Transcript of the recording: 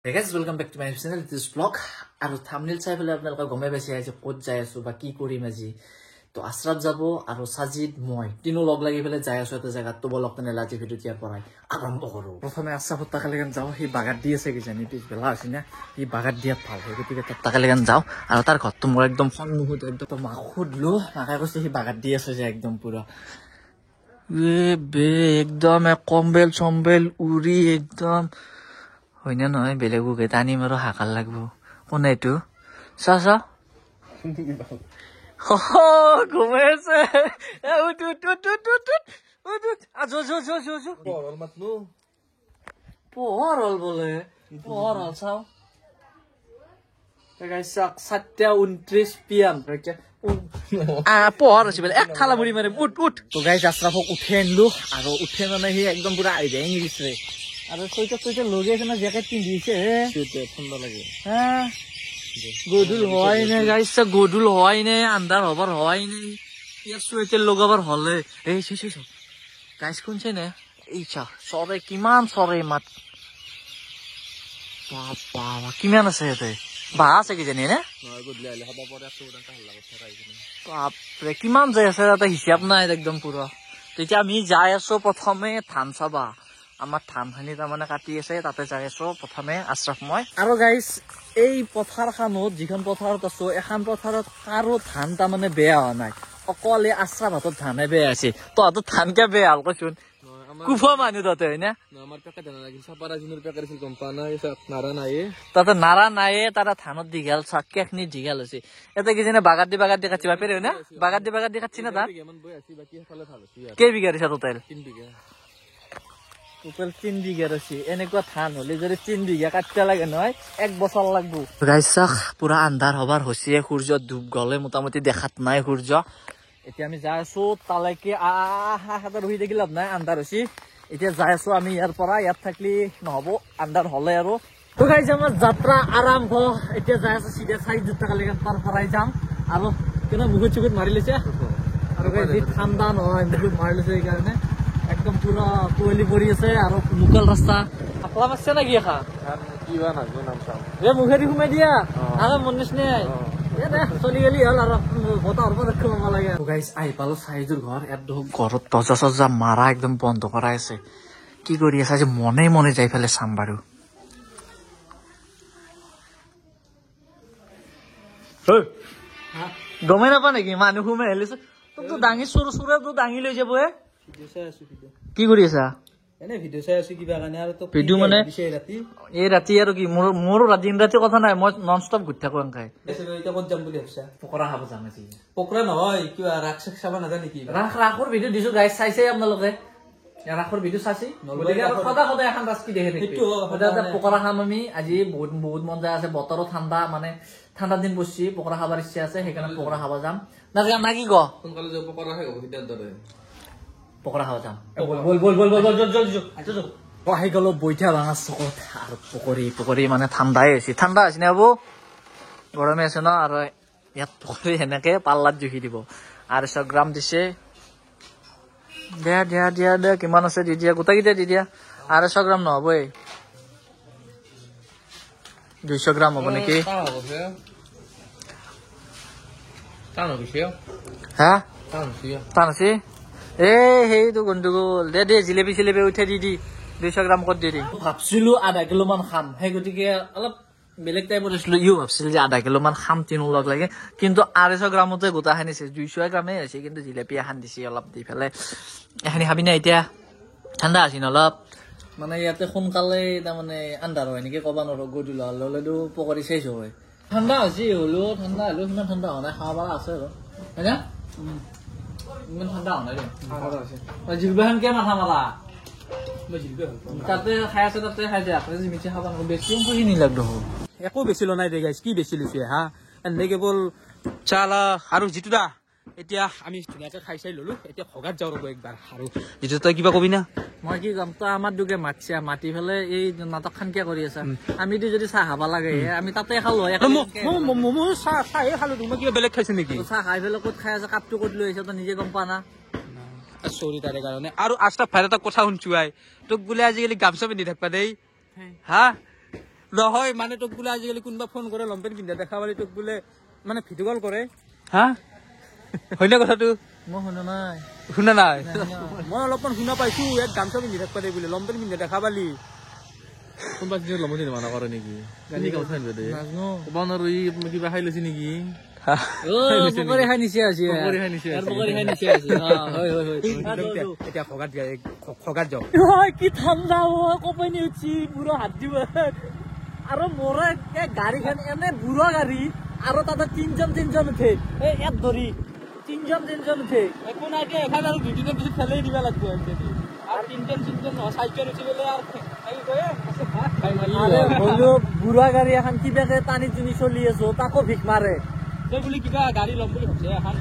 Hey guys, welcome back to my channel. This vlog আৰু thumbnail চাই পেলাই আপোনালোকে গমে পাইছে যে ক'ত যাই আছো বা কি কৰিম আজি তো আশ্ৰাফ যাব আৰু সাজিদ মই তিনো লগ লাগি পেলাই যাই আছো এটা জায়গা তো বলক তেনে লাজি ভিডিও দিয়া পৰাই আৰম্ভ কৰো প্ৰথমে আশ্ৰাফ তাকালেগান যাও হি বাগাত দি আছে কি জানি পিছবেলা আছে না হি বাগাত দিয়া ভাল হয় গতিকে তাকালেগান যাও আৰু তাৰ ঘৰটো মোৰ একদম সন্মুখত একদম মাখুদলো মাকাই কৈছে হি বাগাত দি আছে যে একদম পুৰা বে একদম কম্বেল চম্বেল উৰি একদম হয়নে নহয় বেলেগকে টানিম আৰু হাকাল লাগব কোনে এইটো চা চা ঘুমাইছে পোহৰ হল বোলে পোহৰ হল চাও 7:29 PM পোহৰ হৈছে বোলে এক থালা মুড়ি মাৰে উঠ তো গাইছ আশ্ৰাফক উঠে আনিলো আৰু উঠে মানে সি একদম পুৰা আইডিয়া ইংলিছে আৰু কইটা লগে আছে না জ্যাকেট পিন্ধিছে হে ঠান্ডা লাগে হ্যাঁ গধুল হয় না গাইছ গধুল হয় না আন্ধাৰ হবাৰ হয় না ইয়াৰ সুইটাৰ লগাবাৰ হলে এই গাইছ কোনছে না এই চা সৰে কিমান সৰে মাত বাবা কিমান আছে এতে বা আছে কি জানি না গধুলি আইলে হবা পৰে আছে ওটা ভাল লাগত থাকাই বাপৰে কিমান যায় আছে এটা হিসাব নাই একদম পুৰা তেতিয়া আমি যাই আছো প্ৰথমে ধান চাবা আমাৰ ধানখিনি তাৰমানে কাটি আছে তাতে যাই আছো প্ৰথমে আশ্ৰাফ মই আৰু গাইছ এই পথাৰখনত যিখন পথাৰত আছো এখন পথাৰত কাৰো ধান তাৰমানে বেয়া হোৱা নাই অকলে আশ্ৰাফ হাতত ধানে বেয়া আছে তহঁতৰ ধান কে বেয়া হল কচোন কুফা মানুহ তাতে হয় না তাতে নাৰা নাইয়ে তাতে ধানত দীঘল চাকেখিনি দীঘল হৈছে এটা কি জানে বাগাত দি কাটিবা পেৰে হয় না বাগাত দি কাটছি না তাত কেইবিঘা দিছা টোটেল 3 বিঘা আছে এনেকুৱা ধান হলে যদি 3 বিঘা কাটতে লাগে নহয় 1 বছৰ লাগবো গাইছাক পুৰা আন্ধাৰ হবাৰ হৈছে সূৰ্য ডুব গলে মোটামুটি দেখাত নাই সূৰ্য এতিয়া আমি যাই আছো তালৈকে হাতে ৰহি দেখি লাভ নাই আন্ধাৰ হৈছে এতিয়া যাই আছো আমি ইয়াৰ পৰা ইয়াত থাকলি নহব আন্ধাৰ হলে আৰু তো গাইছ আমাৰ যাত্ৰা আৰম্ভ এতিয়া যাই আছো সিধা 4 টাকা লেগান পাৰ পৰাই যাম আৰু কেনে মুখত চুকুত মাৰি লৈছে আৰু গাইছ যি ঠাণ্ডা নহয় মুখত মাৰি লৈছে এইকাৰণে একদম পুরা কোয়েলি পড়ি আছে আর লোকাল রাস্তা আকলা মারছে নাকি এখা কিবা নাজো নাম চাও এ মুখে দি ঘুমাই দিয়া আরে মনিস নে এ দে চলি গেলি হল আর বতার উপর রাখব লাগে তো গাইস আই পালো সাইজুর ঘর একদম ঘরত তজা মারা একদম বন্ধ করা আছে কি করি আছে যে মনে যাই ফেলে সামবারু গমে নাপা নাকি মানুহ ঘুমে হেলিছে তো দাঙি সৰু তো দাঙি লৈ যাব এ কি কৰি আছা এনে ভিডিও চাই আছো কিবা কাৰণে আৰু তো ভিডিও মানে এই ৰাতি আৰু কি মোৰ দিন ৰাতি কথা নাই মই নন স্টপ ঘুৰি থাকো এনেকৈ এতিয়া ক'ত যাম বুলি ভাবিছা পকৰা খাব যাম আজি পকৰা নহয় কিবা ৰাখ চাব নাজানে নেকি ৰাখৰ ভিডিও দিছো গাইছ চাইছে আপোনালোকে ৰাখৰ ভিডিও চাইছে সদায় এখন ৰাস্কি দেখে সদায় পকৰা খাম আমি আজি বহুত মন যায় আছে বতৰো ঠাণ্ডা মানে ঠাণ্ডা দিন পৰছি পকৰা খাবৰ ইচ্ছা আছে সেইকাৰণে পকৰা খাব যাম না কি ক সোনকালে যাব পকৰা খাই সিদ্ধান্ত দৰে পকৰা খাওয়া যাম বল আহি গেল বইঠা ভাঙা চকত আৰ পকৰি মানে ঠাণ্ডাই হৈছে ঠাণ্ডা হৈছে না বাবু গৰমে আছে ন আৰু ইয়াত পকৰি সেনেকে পাল্লাত জুখি দিব 250 গ্ৰাম দিছে দিয়া কিমান আছে দি দিয়া গোটেইকেইটা দি দিয়া 250 গ্ৰাম নহবই 200 গ্ৰাম হ'ব নেকি হা টান আছে সেইটো গণ্ডগোল দে জিলেপি চিলেপি উঠে দি 200 গ্ৰাম কত দি ভাবছিলো 1/2 কিলো মান খাম সেই গতিকে অলপ বেলেগ টাইপৰ আছিলো ইও ভাবছিল যে 1/2 কিলো মান খাম তিনো লগ লাগে কিন্তু 250 গ্ৰামতে গোটা খানিছে 200 গ্ৰামেই হৈছে কিন্তু জিলেপি এখন দিছে অলপ দি পেলাই এখানি খাবি না এতিয়া ঠাণ্ডা আছিল অলপ মানে ইয়াতে সোনকালে তাৰমানে আন্ধাৰ হয় নেকি ক'বা নোৱাৰো গধূলি হলেতো পকৰি চেচ হয় ঠাণ্ডা হৈছে হলেও সিমান ঠাণ্ডা হোৱা নাই খাব পৰা আছে আৰু হয় না ইমান ঠাণ্ডা হোৱা নাই জিলবাহান কে মাথা মাৰা তাতে খাই আছে তাতে খাই যায় আপুনি যি মিঠা খাব বেছি খুঁজি নিলাগ একো বেছিলো নাই দে গাইছ কি বেছি লৈছে হা এনে কেৱল চালা আৰু যিটো দা এতিয়া আমি ধুনীয়াকে খাই চাই ললো এতিয়া ভগাত যাওঁ ৰ'ব একবাৰ আৰু যিটো তই কিবা কবি না মই কি কম তই আমাৰ দুগে মাতি পেলাই এই নাটক খান কিয় কৰি আছা আমিতো যদি চাহ খাব লাগে আমি তাতে খালো মই চাহে খালো মই কিবা বেলেগ খাইছে নেকি চাহ খাই পেলাই ক'ত খাই আছে কাপটো ক'ত লৈ আহিছে তই নিজে গম পা না চৰি তাৰে কাৰণে আৰু আশ্ৰাফ ভাইৰ এটা কথা শুনছো তোক বোলে আজিকালি গামছা পিন্ধি থাকবা দেই হা নহয় মানে তোক বোলে আজিকালি কোনোবা ফোন কৰে লম্পেন পিন্ধা দেখা পালি তোক বোলে মানে ভিডিঅ' কল কৰে হা হয়নে কথাটো মই শুনা নাই শুনা নাই মই অলপমান শুনা পাইছো ইয়াত গামছা পিন্ধি থাকিব দে বোলে লম্পেন পিন্ধা দেখা পালি কোনোবা চিনি লম্পেন পিন্ধি মানা কৰে নেকি গালি গামছা পিন্ধা দে ক'ব নোৱাৰো ই কিবা খাই লৈছে নেকি পকৰি খাই নিছে আজি পকৰি খাই নিছে পকৰি খাই নিছে আজি হয় হয় হয় এতিয়া খগাত যাওঁ কি ঠাণ্ডা কপাই উঠি বুঢ়া হাত দিব আৰু মোৰ গাড়ীখন এনে বুঢ়া গাড়ী আৰু তাতে তিনজন উঠে ইয়াত ধৰি তিনজন উঠে একো নাই দে এখন আৰু দুদিনৰ পিছত ফেলাই দিব লাগিব আৰু তিনজন চাইকেল উঠি পেলাই আৰু বুঢ়া গাড়ী এখন কিবাকে টানি টুনি চলি আছো তাকো ভিক মাৰে তই বুলি কিবা গাড়ী ল'ম বুলি ভাবছে এখন